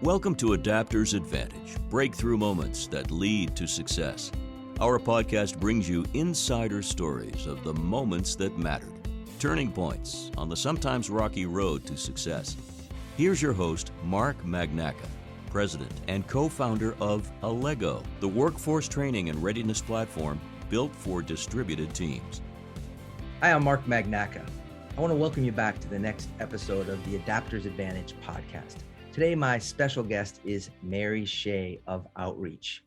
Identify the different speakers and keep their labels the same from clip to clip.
Speaker 1: Welcome to Adapter's Advantage, breakthrough moments that lead to success. Our podcast brings you insider stories of the moments that mattered, turning points on the sometimes rocky road to success. Here's your host, Mark Magnacca, president and co-founder of Allego, the workforce training and readiness platform built for distributed teams.
Speaker 2: Hi, I'm Mark Magnacca. I want to welcome you back to the next episode of the Adapter's Advantage podcast. Today, my special guest is Mary.shea of Outreach.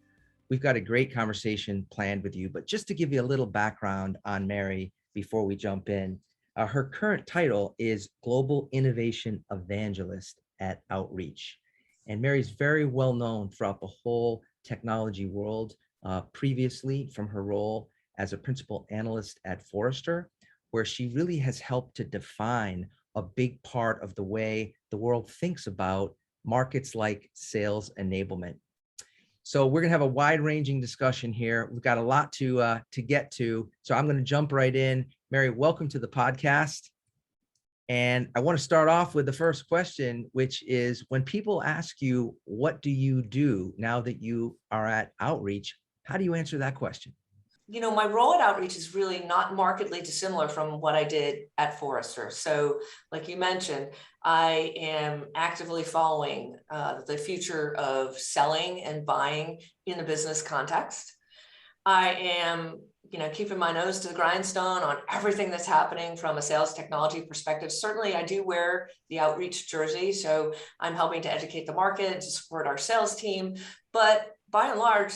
Speaker 2: We've got a great conversation planned with you, but just to give you a little background on Mary before we jump in, her current title is Global Innovation Evangelist at Outreach. And Mary's very well known throughout the whole technology world, previously from her role as a principal analyst at Forrester, where she really has helped to define a big part of the way the world thinks about markets like sales enablement. So we're going to have a wide-ranging discussion here. We've got a lot to get to, so I'm going to jump right in. Mary, welcome to the podcast. And I want to start off with the first question, which is, when people ask you, what do you do now that you are at Outreach? How do you answer that question?
Speaker 3: You know, my role at Outreach is really not markedly dissimilar from what I did at Forrester. So like you mentioned, I am actively following the future of selling and buying in the business context. I am, keeping my nose to the grindstone on everything that's happening from a sales technology perspective. Certainly, I do wear the Outreach jersey, so I'm helping to educate the market, to support our sales team. But by and large,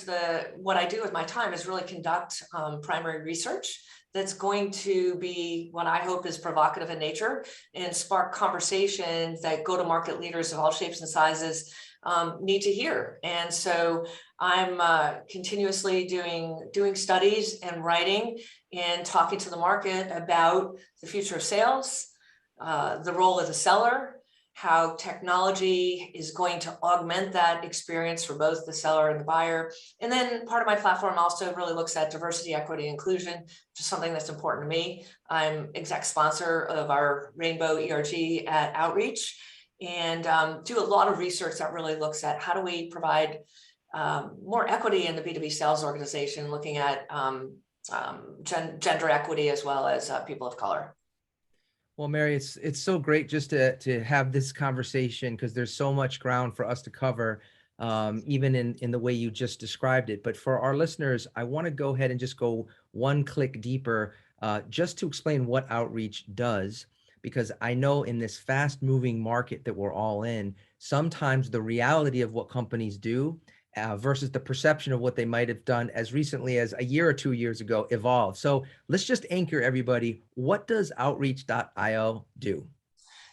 Speaker 3: what I do with my time is really conduct primary research that's going to be what I hope is provocative in nature and spark conversations that go-to-market leaders of all shapes and sizes need to hear. And so I'm continuously doing studies and writing and talking to the market about the future of sales, the role of the seller, how technology is going to augment that experience for both the seller and the buyer. And then part of my platform also really looks at diversity, equity, inclusion, which is something that's important to me. I'm exec sponsor of our Rainbow ERG at Outreach, and do a lot of research that really looks at how do we provide more equity in the B2B sales organization, looking at gender equity as well as people of color.
Speaker 2: Well, Mary, it's so great just to have this conversation, because there's so much ground for us to cover, even in the way you just described it. But for our listeners, I want to go ahead and just go one click deeper, just to explain what Outreach does, because I know in this fast moving market that we're all in, sometimes the reality of what companies do versus the perception of what they might have done as recently as a year or 2 years ago evolve. So let's just anchor everybody. What does Outreach.io do?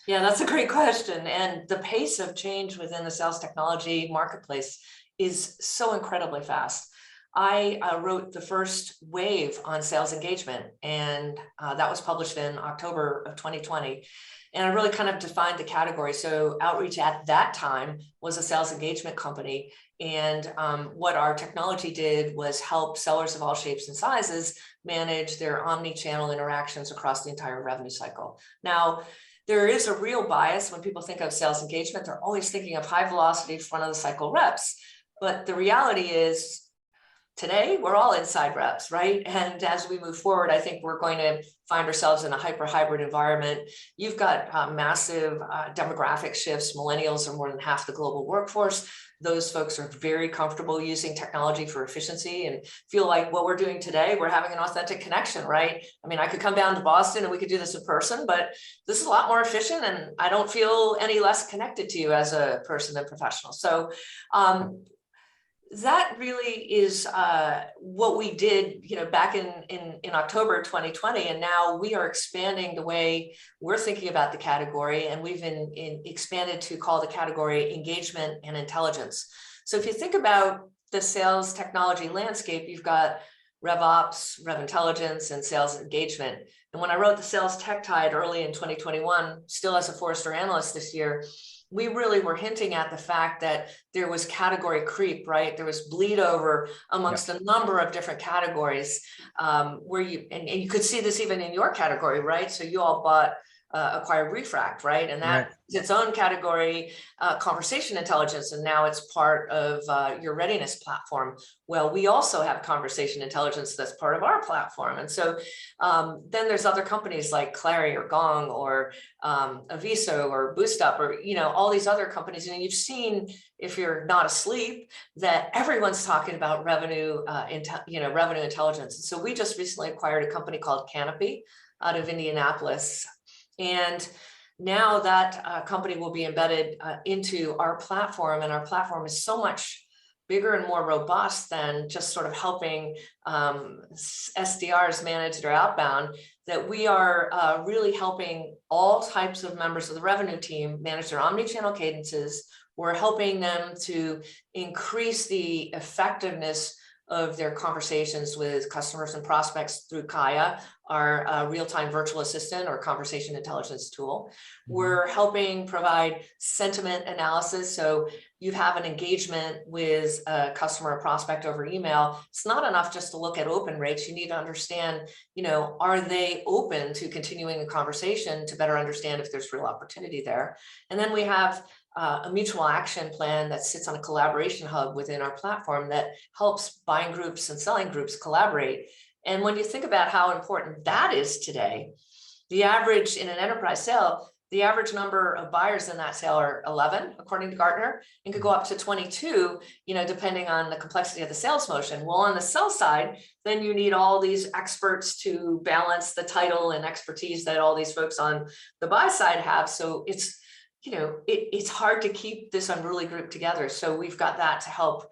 Speaker 3: Yeah, that's a great question. And the pace of change within the sales technology marketplace is so incredibly fast. I wrote the first wave on sales engagement, and that was published in October of 2020. And I really kind of defined the category. So Outreach at that time was a sales engagement company. And what our technology did was help sellers of all shapes and sizes manage their omni-channel interactions across the entire revenue cycle. Now, there is a real bias when people think of sales engagement. They're always thinking of high velocity front of the cycle reps. But the reality is, today, we're all inside reps, right? And as we move forward, I think we're going to find ourselves in a hyper-hybrid environment. You've got massive demographic shifts. Millennials are more than half the global workforce. Those folks are very comfortable using technology for efficiency and feel like what we're doing today, we're having an authentic connection, right? I mean, I could come down to Boston and we could do this in person, but this is a lot more efficient and I don't feel any less connected to you as a person and professional. So that really is what we did, back in October 2020, and now we are expanding the way we're thinking about the category, and we've expanded to call the category engagement and intelligence. So if you think about the sales technology landscape, you've got RevOps, Rev Intelligence, and sales engagement. And when I wrote the Sales Tech Tide early in 2021, still as a Forrester analyst this year, we really were hinting at the fact that there was category creep, right? There was bleed over amongst a number of different categories where you could see this even in your category, right? So you all bought acquired Refract, right? And that
Speaker 2: Right.
Speaker 3: is its own category, conversation intelligence, and now it's part of your readiness platform. Well, we also have conversation intelligence that's part of our platform. And so then there's other companies like Clary or Gong or Aviso or BoostUp or, all these other companies. And you've seen, if you're not asleep, that everyone's talking about revenue intelligence. And so we just recently acquired a company called Canopy out of Indianapolis. And now that company will be embedded into our platform, and our platform is so much bigger and more robust than just sort of helping SDRs manage their outbound, that we are really helping all types of members of the revenue team manage their omni-channel cadences. We're helping them to increase the effectiveness of their conversations with customers and prospects through Kaya, our real-time virtual assistant or conversation intelligence tool. We're helping provide sentiment analysis. So you have an engagement with a customer or prospect over email. It's not enough just to look at open rates. You need to understand, are they open to continuing the conversation to better understand if there's real opportunity there? And then we have a mutual action plan that sits on a collaboration hub within our platform that helps buying groups and selling groups collaborate. And when you think about how important that is today, the average in an enterprise sale, the average number of buyers in that sale are 11, according to Gartner, and could go up to 22, depending on the complexity of the sales motion. Well, on the sell side, then you need all these experts to balance the title and expertise that all these folks on the buy side have. So it's hard to keep this unruly group together. So we've got that to help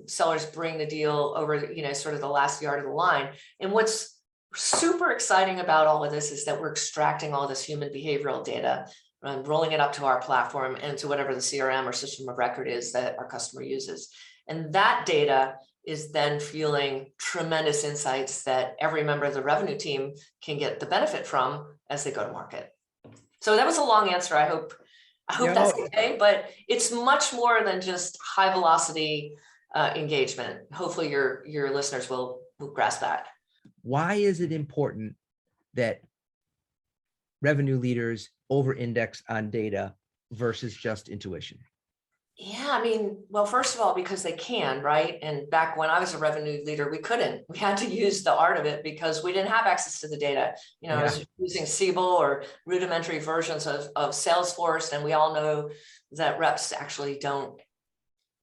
Speaker 3: sellers bring the deal over, sort of the last yard of the line. And what's super exciting about all of this is that we're extracting all this human behavioral data and rolling it up to our platform and to whatever the CRM or system of record is that our customer uses. And that data is then fueling tremendous insights that every member of the revenue team can get the benefit from as they go to market. So that was a long answer. I hope that's okay, but it's much more than just high velocity engagement. Hopefully your listeners will grasp that.
Speaker 2: Why is it important that revenue leaders over-index on data versus just intuition?
Speaker 3: Yeah, well, first of all, because they can, right? And back when I was a revenue leader, we couldn't. We had to use the art of it because we didn't have access to the data. I was using Siebel or rudimentary versions of Salesforce, and we all know that reps actually don't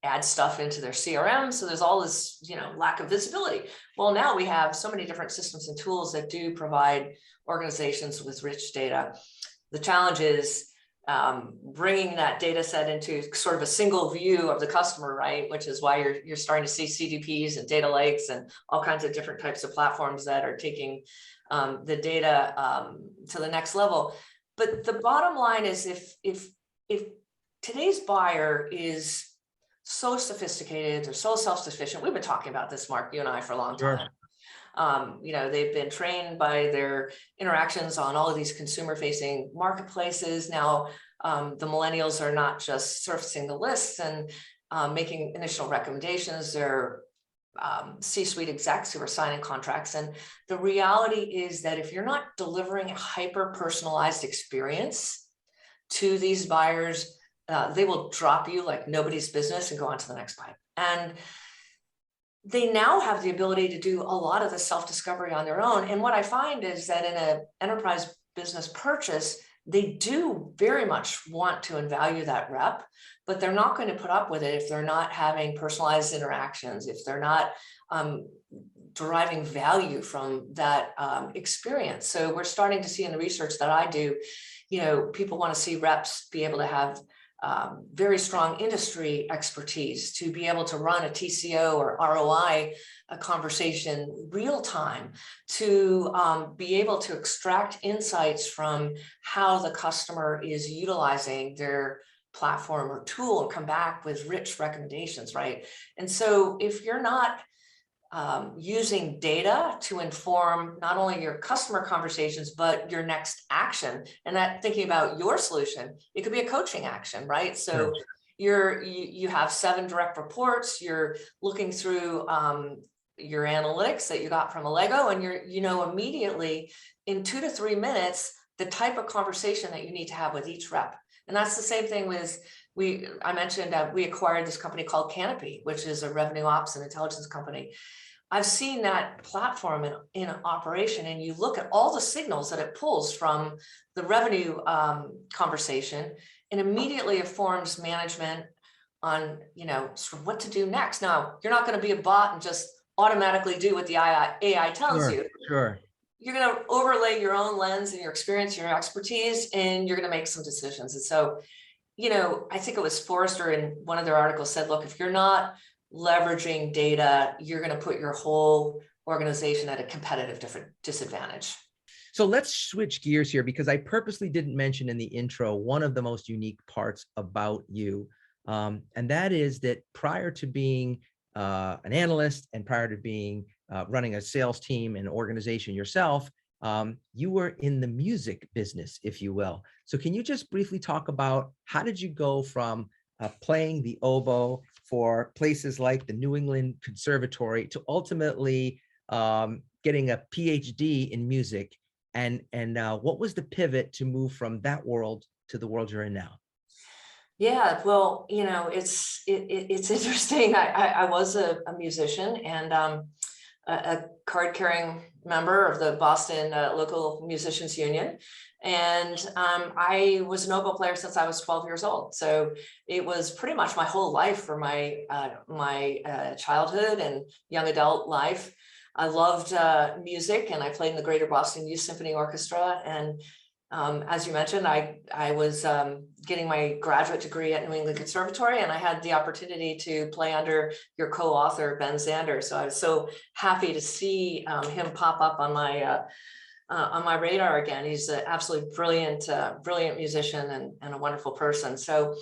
Speaker 3: add stuff into their CRM. So there's all this, lack of visibility. Well, now we have so many different systems and tools that do provide organizations with rich data. The challenge is bringing that data set into sort of a single view of the customer, right? Which is why you're starting to see CDPs and data lakes and all kinds of different types of platforms that are taking the data to the next level. But the bottom line is if today's buyer is so sophisticated, they're so self-sufficient. We've been talking about this, Mark, you and I, for a long time. They've been trained by their interactions on all of these consumer-facing marketplaces. Now, the millennials are not just surfacing the lists and making initial recommendations. They're C-suite execs who are signing contracts. And the reality is that if you're not delivering a hyper-personalized experience to these buyers, they will drop you like nobody's business and go on to the next pipe. And they now have the ability to do a lot of the self-discovery on their own. And what I find is that in an enterprise business purchase, they do very much want to and value that rep, but they're not going to put up with it if they're not having personalized interactions, if they're not deriving value from that experience. So we're starting to see in the research that I do, people want to see reps be able to have very strong industry expertise to be able to run a TCO or ROI a conversation real time, to be able to extract insights from how the customer is utilizing their platform or tool and come back with rich recommendations, right? And so if you're not using data to inform not only your customer conversations, but your next action, and that thinking about your solution, it could be a coaching action, right? So you have 7 direct reports, you're looking through your analytics that you got from a Lego, and you're, immediately in 2 to 3 minutes, the type of conversation that you need to have with each rep. And that's the same thing with, I mentioned that we acquired this company called Canopy, which is a revenue ops and intelligence company. I've seen that platform in operation, and you look at all the signals that it pulls from the revenue conversation, and immediately it forms management on, sort of what to do next. Now, you're not going to be a bot and just automatically do what the AI tells you.
Speaker 2: Sure.
Speaker 3: You're going to overlay your own lens and your experience, your expertise, and you're going to make some decisions. And so, I think it was Forrester in one of their articles said, look, if you're not leveraging data, you're going to put your whole organization at a competitive disadvantage.
Speaker 2: So let's switch gears here, because I purposely didn't mention in the intro one of the most unique parts about you. And that is that prior to being an analyst and prior to being running a sales team and organization yourself, you were in the music business, if you will. So can you just briefly talk about how did you go from playing the oboe for places like the New England Conservatory to ultimately getting a PhD in music, and what was the pivot to move from that world to the world you're in now?
Speaker 3: Yeah, well, it's interesting. I was a musician and a card-carrying member of the Boston Local Musicians Union. And I was an oboe player since I was 12 years old. So it was pretty much my whole life for my childhood and young adult life. I loved music, and I played in the Greater Boston Youth Symphony Orchestra. And as you mentioned, I was getting my graduate degree at New England Conservatory, and I had the opportunity to play under your co-author, Ben Zander. So I was so happy to see him pop up on my radar again. He's an absolutely brilliant musician and a wonderful person. So,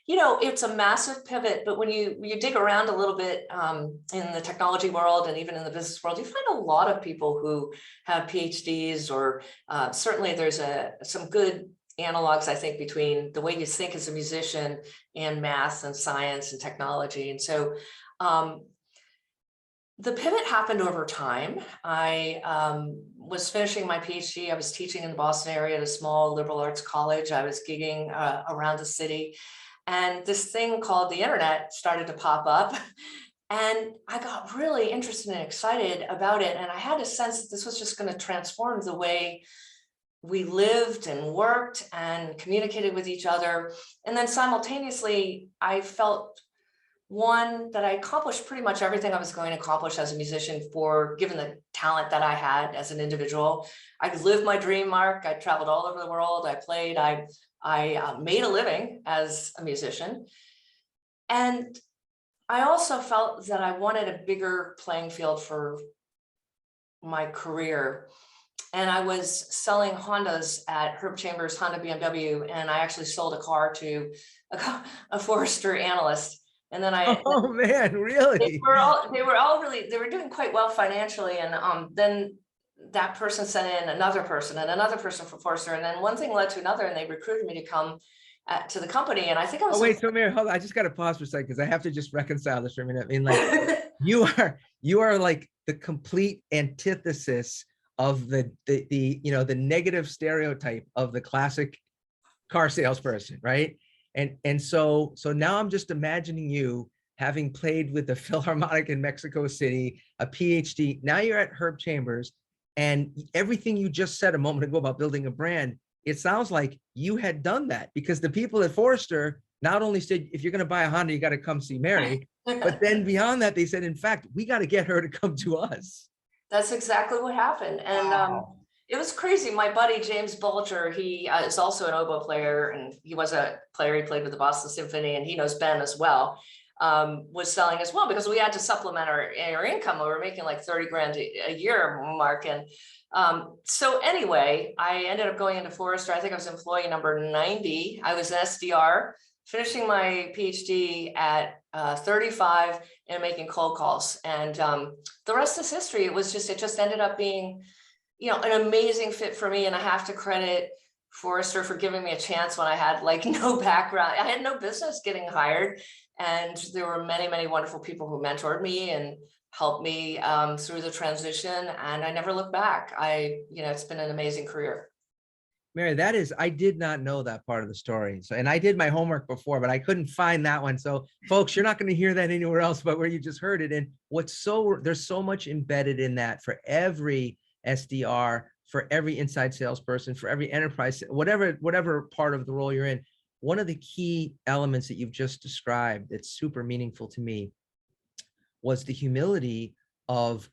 Speaker 3: it's a massive pivot, but when you dig around a little bit in the technology world and even in the business world, you find a lot of people who have PhDs, or certainly there's some good analogs, I think, between the way you think as a musician and math and science and technology. And so the pivot happened over time. I was finishing my PhD. I was teaching in the Boston area at a small liberal arts college. I was gigging around the city. And this thing called the internet started to pop up. And I got really interested and excited about it. And I had a sense that this was just going to transform the way we lived and worked and communicated with each other. And then simultaneously, I felt, one, that I accomplished pretty much everything I was going to accomplish as a musician, given the talent that I had as an individual. I lived my dream, Mark. I traveled all over the world. I played. I made a living as a musician. And I also felt that I wanted a bigger playing field for my career. And I was selling Hondas at Herb Chambers Honda BMW, and I actually sold a car to a Forrester analyst. And then
Speaker 2: oh man, really?
Speaker 3: They were doing quite well financially. And then that person sent in another person and another person for Forrester. And then one thing led to another, and they recruited me to come to the company. And I think I was—
Speaker 2: Oh, wait, so Mary, hold on. I just got to pause for a second, because I have to just reconcile this for a minute. I mean, like, you are like the complete antithesis of the negative stereotype of the classic car salesperson, right? And so now I'm just imagining you having played with the Philharmonic in Mexico City, a PhD. Now you're at Herb Chambers, and everything you just said a moment ago about building a brand, it sounds like you had done that, because the people at Forrester not only said, if you're going to buy a Honda, you got to come see Mary, but then beyond that, they said, in fact, we got to get her to come to us.
Speaker 3: That's exactly what happened. And
Speaker 2: wow.
Speaker 3: It was crazy. My buddy, James Bulger, he is also an oboe player, and he was a player. He played with the Boston Symphony, and he knows Ben as well, was selling as well, because we had to supplement our income. We were making like 30 grand a year, Mark. And so anyway, I ended up going into Forrester. I think I was employee number 90. I was an SDR, finishing my PhD at 35 and making cold calls. And the rest is history. It just ended up being, an amazing fit for me. And I have to credit Forrester for giving me a chance when I had like no background. I had no business getting hired. And there were many, many wonderful people who mentored me and helped me through the transition. And I never looked back. It's been an amazing career.
Speaker 2: Mary, I did not know that part of the story. So, and I did my homework before, but I couldn't find that one. So folks, you're not going to hear that anywhere else, but where you just heard it. And there's so much embedded in that for every SDR, for every inside salesperson, for every enterprise, whatever part of the role you're in. One of the key elements that you've just described that's super meaningful to me was the humility of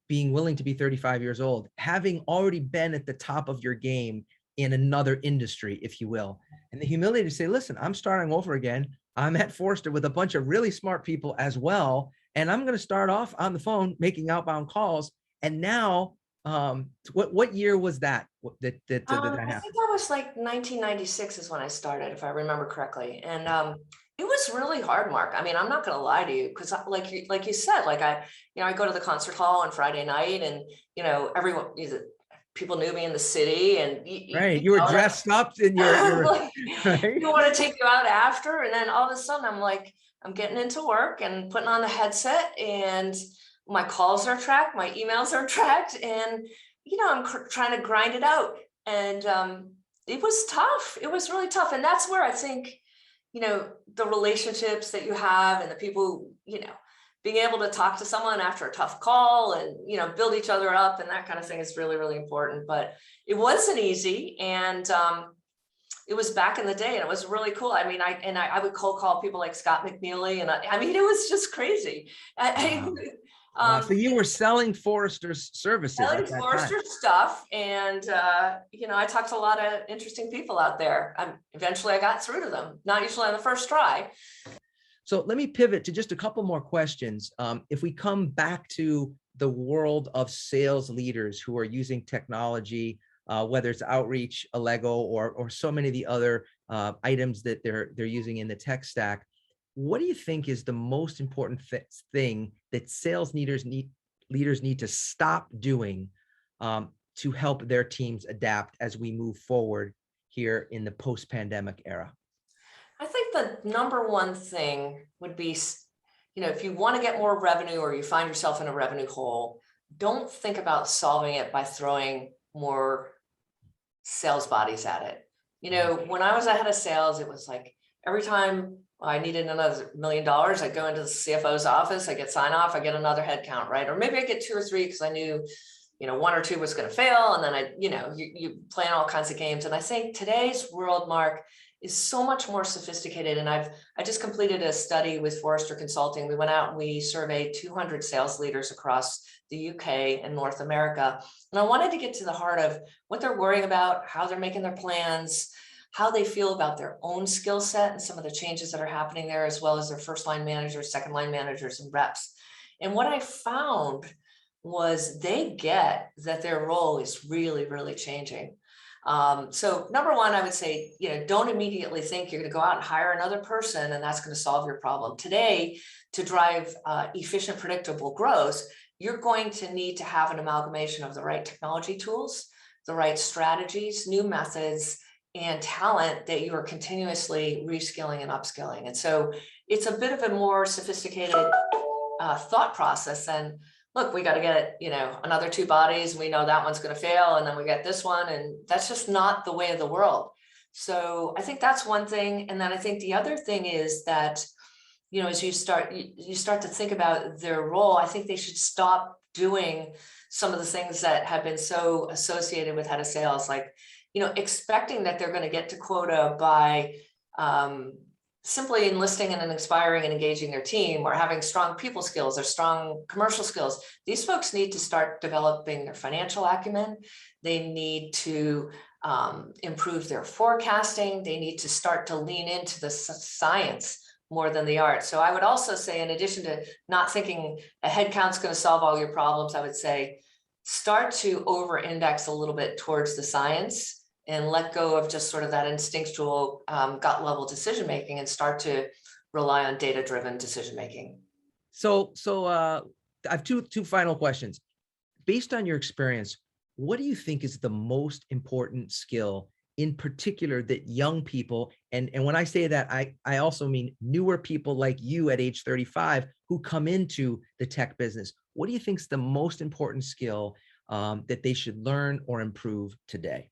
Speaker 2: being willing to be 35 years old, having already been at the top of your game in another industry, if you will. And the humility to say, listen, I'm starting over again. I'm at Forrester with a bunch of really smart people as well. And I'm going to start off on the phone, making outbound calls. And now, what year was that? That happened?
Speaker 3: I think that was like 1996 is when I started, if I remember correctly. And it was really hard, Mark. I mean, I'm not going to lie to you, because like you said, like I go to the concert hall on Friday night, and people knew me in the city, and
Speaker 2: right, you were dressed up in your
Speaker 3: like,
Speaker 2: right?
Speaker 3: you want to take you out after, and then all of a sudden I'm getting into work and putting on the headset, and my calls are tracked, my emails are tracked, and I'm trying to grind it out. And it was tough. It was really tough. And that's where I think, the relationships that you have, and the people, being able to talk to someone after a tough call and, build each other up and that kind of thing is really, really important. But it wasn't easy. And it was back in the day, and it was really cool. I mean, I would cold call people like Scott McNeely, and I mean, it was just crazy.
Speaker 2: So you were selling Forrester's services.
Speaker 3: Selling Forrester stuff, and I talked to a lot of interesting people out there. Eventually, I got through to them. Not usually on the first try.
Speaker 2: So let me pivot to just a couple more questions. If we come back to the world of sales leaders who are using technology, whether it's outreach, Allego, or so many of the other items that they're using in the tech stack, what do you think is the most important thing that sales leaders need to stop doing to help their teams adapt as we move forward here in the post-pandemic era?
Speaker 3: I think the number one thing would be, if you want to get more revenue, or you find yourself in a revenue hole, don't think about solving it by throwing more sales bodies at it. When I was ahead of sales, it was like every time I needed another $1 million, I'd go into the CFO's office, I get sign off, I get another head count, right? Or maybe I get 2 or 3 because I knew, 1 or 2 was going to fail. And then you plan all kinds of games. And I think today's world, Mark, is so much more sophisticated. And I just completed a study with Forrester Consulting. We went out and we surveyed 200 sales leaders across the UK and North America. And I wanted to get to the heart of what they're worrying about, how they're making their plans, how they feel about their own skill set and some of the changes that are happening there, as well as their first line managers, second line managers, and reps. And what I found was they get that their role is really, really changing. So number one, I would say, don't immediately think you're going to go out and hire another person and that's going to solve your problem. Today, to drive efficient, predictable growth, you're going to need to have an amalgamation of the right technology tools, the right strategies, new methods, and talent that you are continuously reskilling and upskilling. And so it's a bit of a more sophisticated thought process than, look, we got to get, another 2 bodies. We know that one's going to fail. And then we get this one. And that's just not the way of the world. So I think that's one thing. And then I think the other thing is that, as you start to think about their role, I think they should stop doing some of the things that have been so associated with head of sales, like, expecting that they're going to get to quota by simply enlisting and inspiring and engaging their team, or having strong people skills or strong commercial skills. These folks need to start developing their financial acumen. They need to improve their forecasting. They need to start to lean into the science more than the art. So I would also say, in addition to not thinking a head count's going to solve all your problems, I would say start to over-index a little bit towards the science and let go of just sort of that instinctual gut level decision making, and start to rely on data-driven decision making.
Speaker 2: So I have two final questions. Based on your experience, what do you think is the most important skill in particular that young people, and when I say that, I also mean newer people like you at age 35 who come into the tech business, what do you think is the most important skill that they should learn or improve today?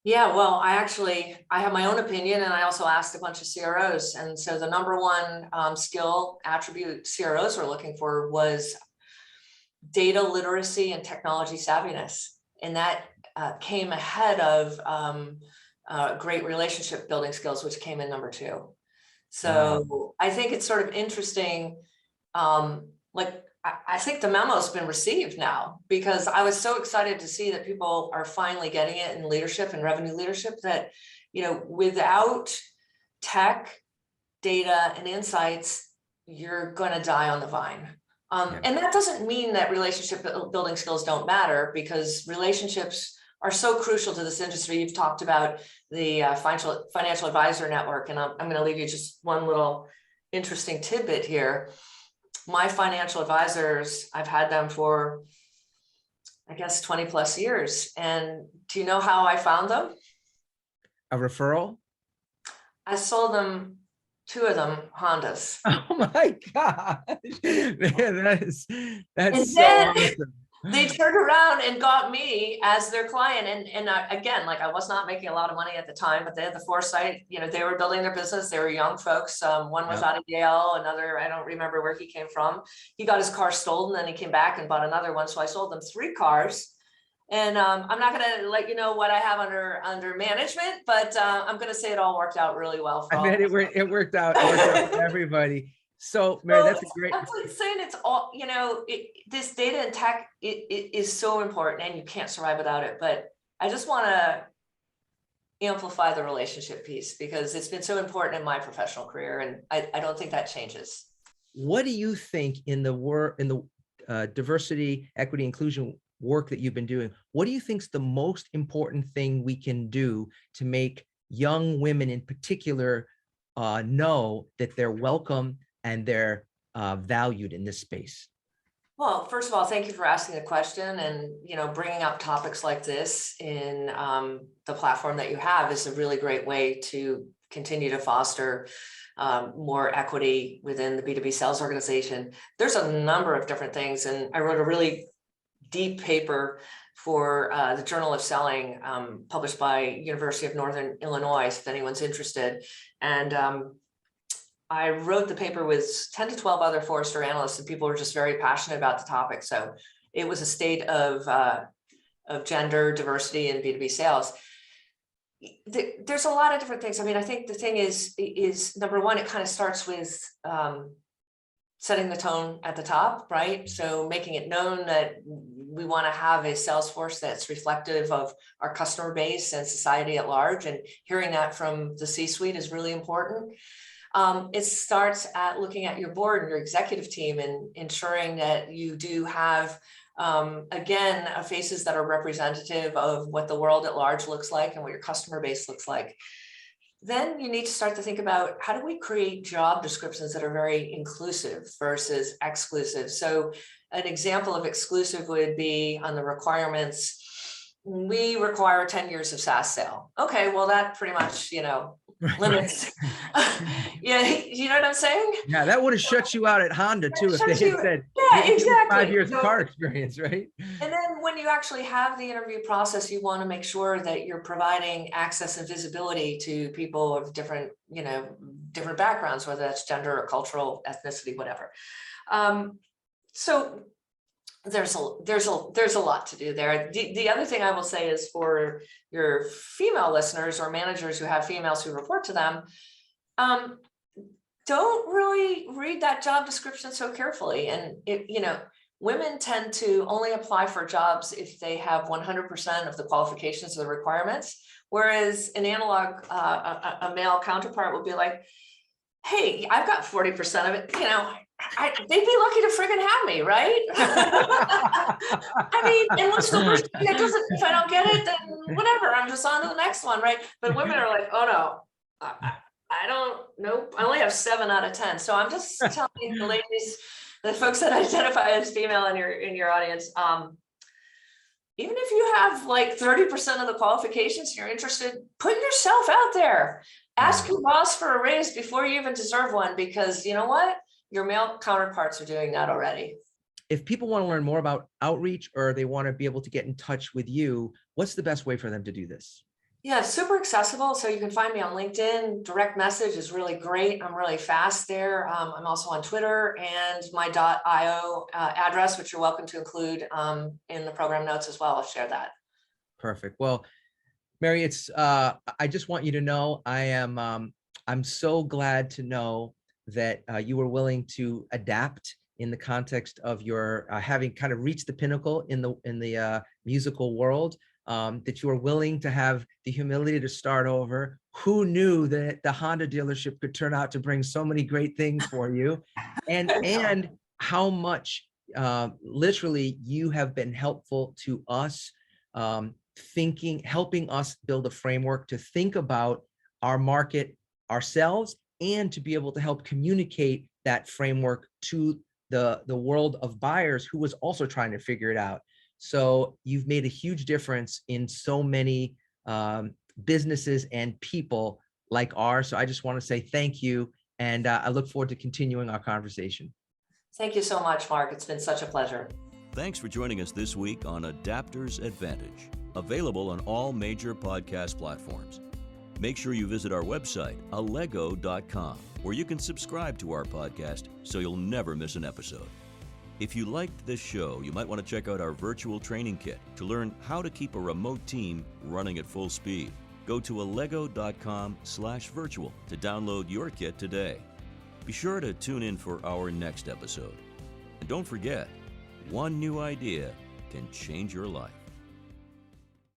Speaker 3: Yeah, well, I have my own opinion, and I also asked a bunch of CROs. And so the number one skill attribute CROs were looking for was data literacy and technology savviness. And that came ahead of great relationship building skills, which came in number two.
Speaker 2: Wow.
Speaker 3: So I think it's sort of interesting. Like, I think the memo's been received now, because I was so excited to see that people are finally getting it in leadership and revenue leadership, that, without tech, data, and insights, you're going to die on the vine.
Speaker 2: Yeah.
Speaker 3: And that doesn't mean that relationship building skills don't matter, because relationships are so crucial to this industry. You've talked about the financial advisor network, and I'm going to leave you just one little interesting tidbit here. My financial advisors, I've had them for, I guess, 20 plus years. And do you know how I found them?
Speaker 2: A referral?
Speaker 3: I sold them, two of them, Hondas.
Speaker 2: Oh my gosh. Man, that's
Speaker 3: And
Speaker 2: so
Speaker 3: then
Speaker 2: awesome.
Speaker 3: they turned around and got me as their client. And again, like, I was not making a lot of money at the time, but they had the foresight, they were building their business. They were young folks. One was out of Yale, another, I don't remember where he came from. He got his car stolen, then he came back and bought another one. So I sold them 3 cars. And I'm not going to let you know what I have under management, but I'm going to say it all worked out really well for
Speaker 2: I
Speaker 3: all.
Speaker 2: bet it worked out for everybody. So, Mary, that's a great.
Speaker 3: I'm like saying, it's all, this data and tech, it is so important, and you can't survive without it. But I just want to amplify the relationship piece, because it's been so important in my professional career, and I don't think that changes.
Speaker 2: What do you think in the diversity, equity, inclusion work that you've been doing? What do you think is the most important thing we can do to make young women in particular know that they're welcome and they're valued in this space?
Speaker 3: Well, first of all, thank you for asking the question, and bringing up topics like this in the platform that you have is a really great way to continue to foster more equity within the B2B sales organization. There's a number of different things, and I wrote a really deep paper for the Journal of Selling, published by University of Northern Illinois, if anyone's interested. And I wrote the paper with 10 to 12 other Forrester analysts, and people were just very passionate about the topic. So it was a state of gender diversity in B2B sales. There's a lot of different things. I mean, I think the thing is number one, it kind of starts with setting the tone at the top, right? So making it known that we want to have a sales force that's reflective of our customer base and society at large, and hearing that from the C-suite is really important. It starts at looking at your board and your executive team and ensuring that you do have, again, faces that are representative of what the world at large looks like and what your customer base looks like. Then you need to start to think about, how do we create job descriptions that are very inclusive versus exclusive? So an example of exclusive would be on the requirements. We require 10 years of SaaS sale. Okay, well, that pretty much, limits. Yeah, you know what I'm saying?
Speaker 2: Yeah, that would have shut you out at Honda too if they had said,
Speaker 3: yeah, exactly.
Speaker 2: 5 years of car experience, right?
Speaker 3: And then when you actually have the interview process, you want to make sure that you're providing access and visibility to people of different, different backgrounds, whether that's gender or cultural, ethnicity, whatever. So there's a lot to do there. The other thing I will say is, for your female listeners or managers who have females who report to them, don't really read that job description so carefully. And women tend to only apply for jobs if they have 100% of the qualifications or the requirements, whereas an analog, a male counterpart will be like, hey, I've got 40% of it, they'd be lucky to friggin' have me, right? I mean, and what's the worst thing that doesn't, if I don't get it, then whatever, I'm just on to the next one, right? But women are like, oh no, I don't, nope, I only have 7 out of 10. So I'm just telling the ladies, the folks that identify as female in your audience, even if you have like 30% of the qualifications, you're interested, put yourself out there. Ask your boss for a raise before you even deserve one, because you know what? Your male counterparts are doing that already.
Speaker 2: If people want to learn more about outreach, or they want to be able to get in touch with you, what's the best way for them to do this?
Speaker 3: Yeah, super accessible. So you can find me on LinkedIn. Direct message is really great. I'm really fast there. I'm also on Twitter, and my .io address, which you're welcome to include in the program notes as well. I'll share that.
Speaker 2: Perfect. Well, Mary, I just want you to know I'm so glad to know that you were willing to adapt in the context of your having kind of reached the pinnacle in the musical world. That you were willing to have the humility to start over. Who knew that the Honda dealership could turn out to bring so many great things for you, and how much literally you have been helpful to us. Helping us build a framework to think about our market ourselves, and to be able to help communicate that framework to the world of buyers who was also trying to figure it out. So you've made a huge difference in so many businesses and people like ours. So I just want to say thank you, and I look forward to continuing our conversation.
Speaker 3: Thank you so much, Mark. It's been such a pleasure.
Speaker 1: Thanks for joining us this week on Adapters Advantage, available on all major podcast platforms. Make sure you visit our website, allego.com, where you can subscribe to our podcast so you'll never miss an episode. If you liked this show, you might want to check out our virtual training kit to learn how to keep a remote team running at full speed. Go to allego.com/virtual to download your kit today. Be sure to tune in for our next episode. And don't forget, one new idea can change your life.